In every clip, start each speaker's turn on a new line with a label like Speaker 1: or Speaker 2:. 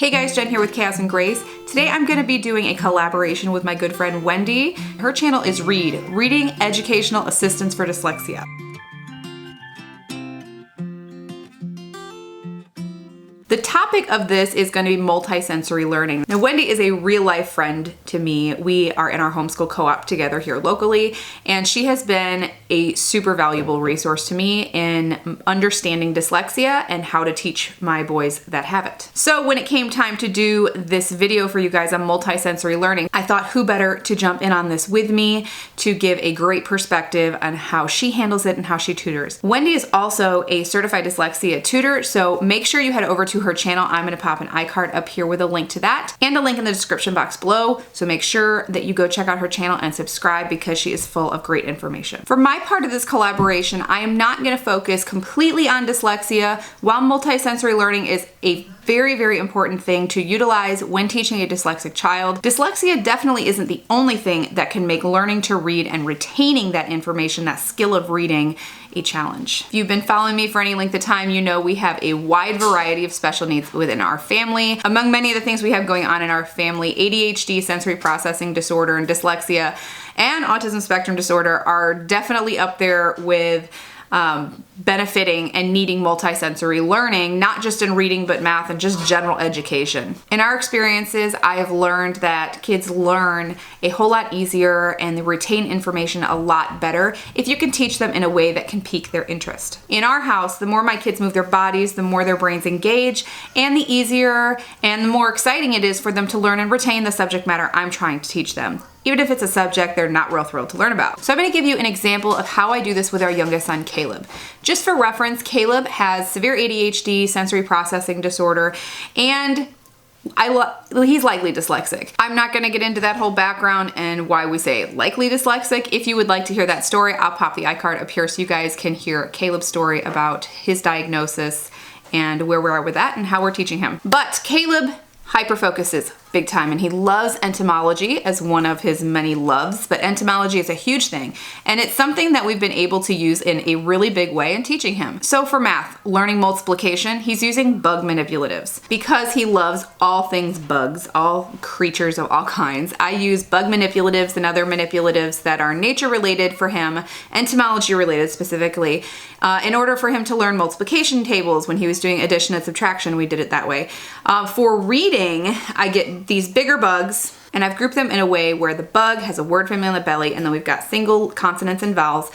Speaker 1: Hey guys, Jen here with Chaos and Grace. Today I'm going to be doing a collaboration with my good friend Wendy. Her channel is READ, Reading Educational Assistance for Dyslexia. The topic of this is going to be multisensory learning. Now, Wendy is a real life friend to me. We are in our homeschool co-op together here locally, and she has been a super valuable resource to me in understanding dyslexia and how to teach my boys that have it. So when it came time to do this video for you guys on multisensory learning, I thought who better to jump in on this with me to give a great perspective on how she handles it and how she tutors. Wendy is also a certified dyslexia tutor, so make sure you head over to her channel. I'm going to pop an iCard up here with a link to that and a link in the description box below. So make sure that you go check out her channel and subscribe because she is full of great information. For my part of this collaboration, I am not going to focus completely on dyslexia. While multisensory learning is a very, very important thing to utilize when teaching a dyslexic child, dyslexia definitely isn't the only thing that can make learning to read and retaining that information, that skill of reading, a challenge. If you've been following me for any length of time, you know we have a wide variety of special needs within our family. Among many of the things we have going on in our family, ADHD, sensory processing disorder, and dyslexia, and autism spectrum disorder are definitely up there with benefiting and needing multisensory learning, not just in reading, but math and just general education. In our experiences, I have learned that kids learn a whole lot easier and they retain information a lot better if you can teach them in a way that can pique their interest. In our house, the more my kids move their bodies, the more their brains engage, and the easier and the more exciting it is for them to learn and retain the subject matter I'm trying to teach them, even if it's a subject they're not real thrilled to learn about. So I'm going to give you an example of how I do this with our youngest son, Caleb. Just for reference, Caleb has severe ADHD, sensory processing disorder, and he's likely dyslexic. I'm not going to get into that whole background and why we say likely dyslexic. If you would like to hear that story, I'll pop the iCard up here so you guys can hear Caleb's story about his diagnosis and where we are with that and how we're teaching him. But Caleb hyper-focuses big time, and he loves entomology as one of his many loves, but entomology is a huge thing, and it's something that we've been able to use in a really big way in teaching him. So for math, learning multiplication, he's using bug manipulatives. Because he loves all things bugs, all creatures of all kinds, I use bug manipulatives and other manipulatives that are nature related for him, entomology related specifically, in order for him to learn multiplication tables. When he was doing addition and subtraction, we did it that way. For reading, I get these bigger bugs, and I've grouped them in a way where the bug has a word family on the belly, and then we've got single consonants and vowels,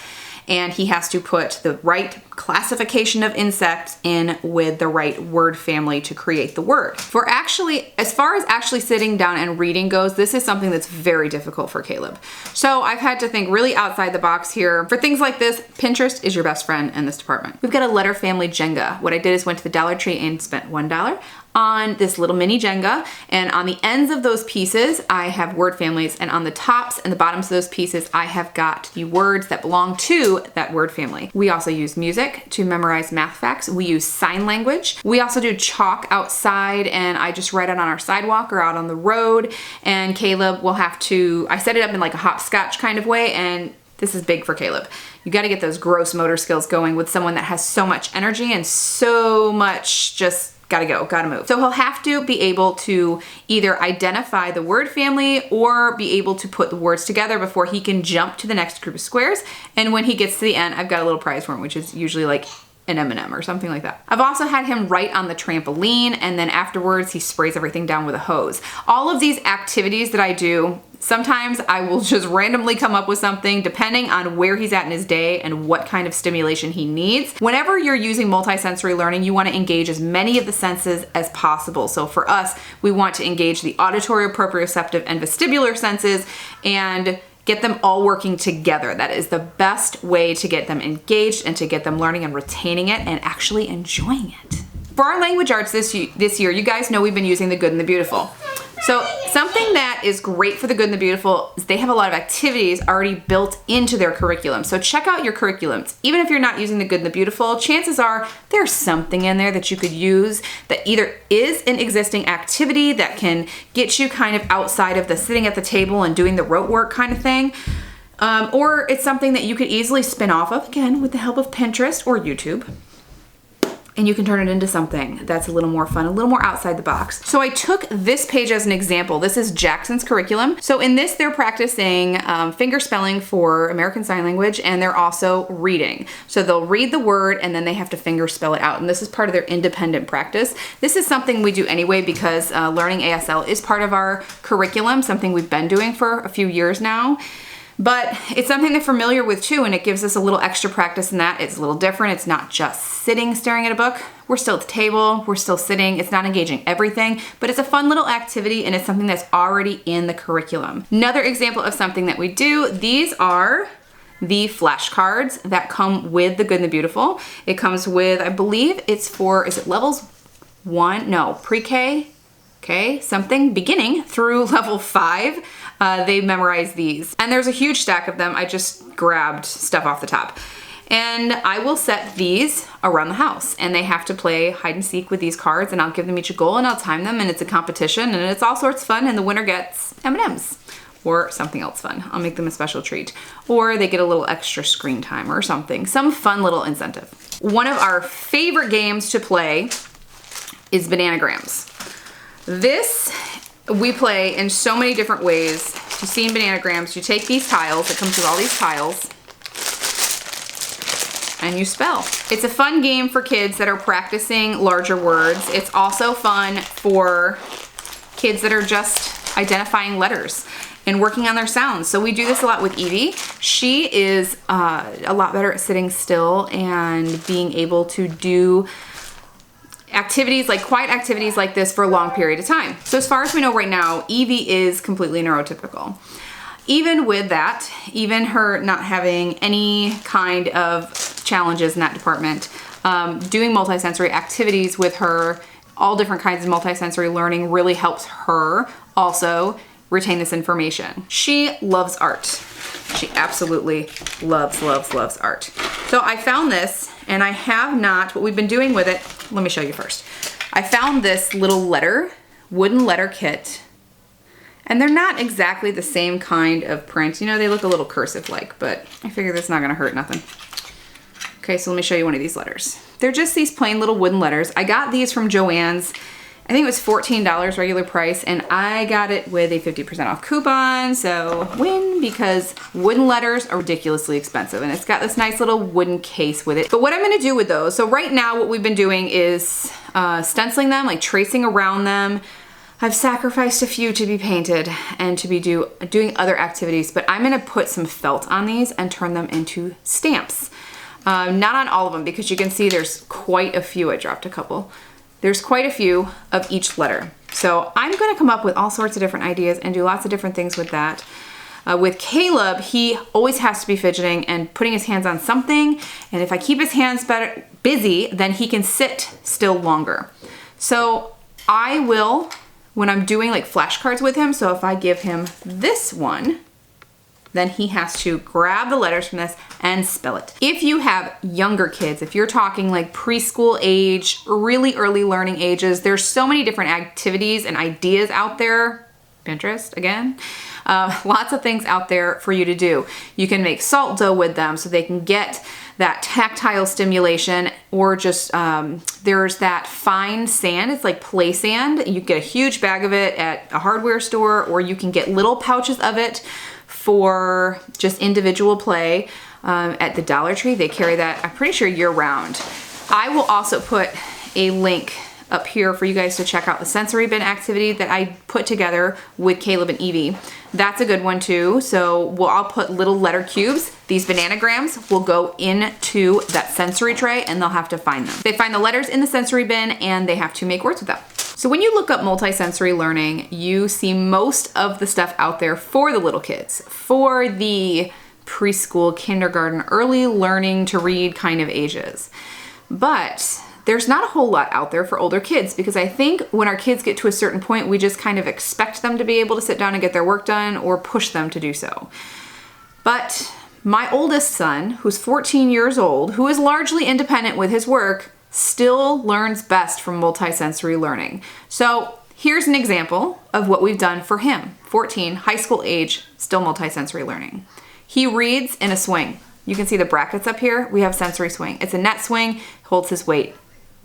Speaker 1: and he has to put the right classification of insects in with the right word family to create the word. As far as actually sitting down and reading goes, this is something that's very difficult for Caleb. So I've had to think really outside the box here. For things like this, Pinterest is your best friend in this department. We've got a letter family Jenga. What I did is went to the Dollar Tree and spent $1 on this little mini Jenga, and on the ends of those pieces I have word families, and on the tops and the bottoms of those pieces I have got the words that belong to that word family. We also use music to memorize math facts. We use sign language. We also do chalk outside, and I just write it on our sidewalk or out on the road, and Caleb will have to, I set it up in like a hopscotch kind of way, and this is big for Caleb. You got to get those gross motor skills going with someone that has so much energy and so much just gotta go, gotta move. So he'll have to be able to either identify the word family or be able to put the words together before he can jump to the next group of squares. And when he gets to the end, I've got a little prize for him, which is usually like an M&M or something like that. I've also had him write on the trampoline, and then afterwards he sprays everything down with a hose. All of these activities that I do, sometimes I will just randomly come up with something depending on where he's at in his day and what kind of stimulation he needs. Whenever you're using multisensory learning, you want to engage as many of the senses as possible. So for us, we want to engage the auditory, proprioceptive, and vestibular senses and get them all working together. That is the best way to get them engaged and to get them learning and retaining it and actually enjoying it. For our language arts this year, you guys know we've been using the Good and the Beautiful. So something that is great for the Good and the Beautiful is they have a lot of activities already built into their curriculum. So check out your curriculums. Even if you're not using the Good and the Beautiful, chances are there's something in there that you could use that either is an existing activity that can get you kind of outside of the sitting at the table and doing the rote work kind of thing, or it's something that you could easily spin off of, again, with the help of Pinterest or YouTube. and you can turn it into something that's a little more fun, a little more outside the box. So I took this page as an example. This is Jackson's curriculum. So in this, they're practicing finger spelling for American Sign Language, and they're also reading. So they'll read the word and then they have to finger spell it out. And this is part of their independent practice. This is something we do anyway because learning ASL is part of our curriculum, something we've been doing for a few years now. But it's something they're familiar with too, and it gives us a little extra practice in that. It's a little different. It's not just sitting staring at a book. We're still at the table, we're still sitting. It's not engaging everything, but it's a fun little activity and it's something that's already in the curriculum. Another example of something that we do, these are the flashcards that come with The Good and the Beautiful. It comes with, I believe it's for, is it levels 1? No, pre-K, okay, something, beginning through level 5. They memorize these. And there's a huge stack of them. I just grabbed stuff off the top. And I will set these around the house and they have to play hide and seek with these cards, and I'll give them each a goal and I'll time them, and it's a competition and it's all sorts of fun, and the winner gets M&Ms or something else fun. I'll make them a special treat, or they get a little extra screen time or something, some fun little incentive. One of our favorite games to play is Bananagrams. This we play in so many different ways. You've seen Bananagrams. You take these tiles, it comes with all these tiles, and you spell. It's a fun game for kids that are practicing larger words. It's also fun for kids that are just identifying letters and working on their sounds. So we do this a lot with Evie. She is a lot better at sitting still and being able to do activities, like quiet activities like this for a long period of time. So as far as we know right now, Evie is completely neurotypical. Even with that, even her not having any kind of challenges in that department, doing multisensory activities with her, all different kinds of multisensory learning really helps her also retain this information. She loves art. She absolutely loves art. So I found this, and I have not, what we've been doing with it, let me show you first. I found this little wooden letter kit, and they're not exactly the same kind of print. You know, they look a little cursive-like, but I figure that's not gonna hurt nothing. Okay, so let me show you one of these letters. They're just these plain little wooden letters. I got these from Joann's. I think it was $14 regular price, and I got it with a 50% off coupon, so win, because wooden letters are ridiculously expensive, and it's got this nice little wooden case with it. But what I'm gonna do with those, so right now what we've been doing is stenciling them, like tracing around them. I've sacrificed a few to be painted and to be doing other activities, but I'm gonna put some felt on these and turn them into stamps. Not on all of them, because you can see there's quite a few. I dropped a couple. There's quite a few of each letter. So I'm gonna come up with all sorts of different ideas and do lots of different things with that. With Caleb, he always has to be fidgeting and putting his hands on something, and if I keep his hands busy, then he can sit still longer. So I will, when I'm doing like flashcards with him, so if I give him this one, then he has to grab the letters from this and spell it. If you have younger kids, if you're talking like preschool age, really early learning ages, there's so many different activities and ideas out there. Pinterest again. Lots of things out there for you to do. You can make salt dough with them so they can get that tactile stimulation, or just there's that fine sand. It's like play sand. You can get a huge bag of it at a hardware store, or you can get little pouches of it for just individual play at the Dollar Tree. They carry that, I'm pretty sure, year round. I will also put a link up here for you guys to check out the sensory bin activity that I put together with Caleb and Evie. That's a good one too. So I'll put little letter cubes. These Bananagrams will go into that sensory tray, and they'll have to find them. They find the letters in the sensory bin and they have to make words with them. So when you look up multisensory learning, you see most of the stuff out there for the little kids, for the preschool, kindergarten, early learning to read kind of ages. But there's not a whole lot out there for older kids, because I think when our kids get to a certain point, we just kind of expect them to be able to sit down and get their work done, or push them to do so. But my oldest son, who's 14 years old, who is largely independent with his work, still learns best from multisensory learning. So here's an example of what we've done for him. 14, high school age, still multisensory learning. He reads in a swing. You can see the brackets up here. We have sensory swing. It's a net swing, holds his weight.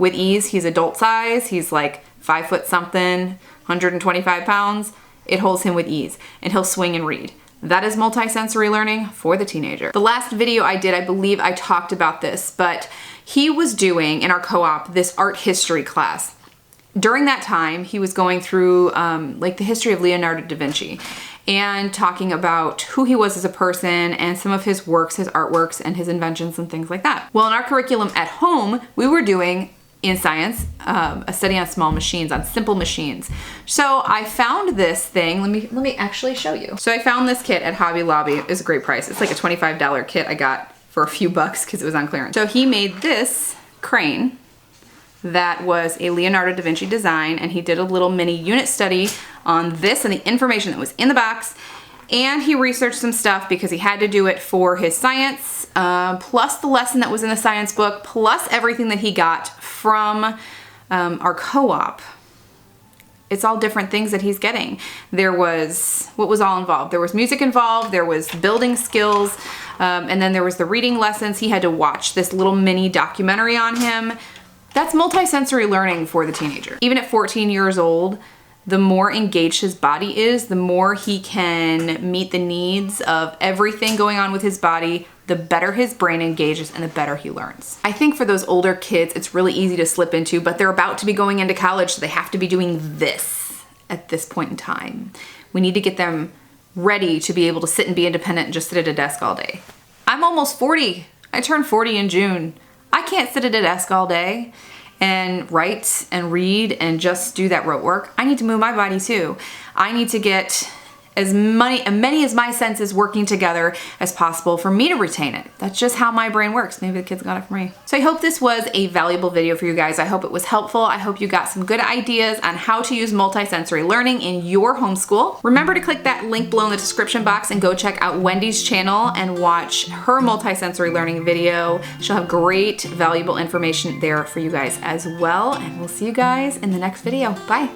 Speaker 1: with ease. He's adult size. He's like 5 foot something, 125 pounds. It holds him with ease, and he'll swing and read. That is multisensory learning for the teenager. The last video I did, I believe I talked about this, but he was doing, in our co-op, this art history class. During that time, he was going through like the history of Leonardo da Vinci and talking about who he was as a person and some of his works, his artworks, and his inventions and things like that. Well, in our curriculum at home, we were doing, in science, a study on small machines, on simple machines. So I found this thing. Let me actually show you. So I found this kit at Hobby Lobby. It was a great price. It's like a $25 kit I got for a few bucks because it was on clearance. So he made this crane that was a Leonardo da Vinci design, and he did a little mini unit study on this and the information that was in the box. And he researched some stuff because he had to do it for his science, plus the lesson that was in the science book, plus everything that he got from our co-op. It's all different things that he's getting. There was, what was all involved? There was music involved, there was building skills, and then there was the reading lessons. He had to watch this little mini documentary on him. That's multisensory learning for the teenager. Even at 14 years old, the more engaged his body is, the more he can meet the needs of everything going on with his body, the better his brain engages and the better he learns. I think for those older kids, it's really easy to slip into, but they're about to be going into college, so they have to be doing this at this point in time. We need to get them ready to be able to sit and be independent and just sit at a desk all day. I'm almost 40. I turned 40 in June. I can't sit at a desk all day and write and read and just do that rote work. I need to move my body too. I need to get as many as my senses working together as possible for me to retain it. That's just how my brain works. Maybe the kids got it from me. So I hope this was a valuable video for you guys. I hope it was helpful. I hope you got some good ideas on how to use multisensory learning in your homeschool. Remember to click that link below in the description box and go check out Wendy's channel and watch her multisensory learning video. She'll have great, valuable information there for you guys as well. And we'll see you guys in the next video. Bye.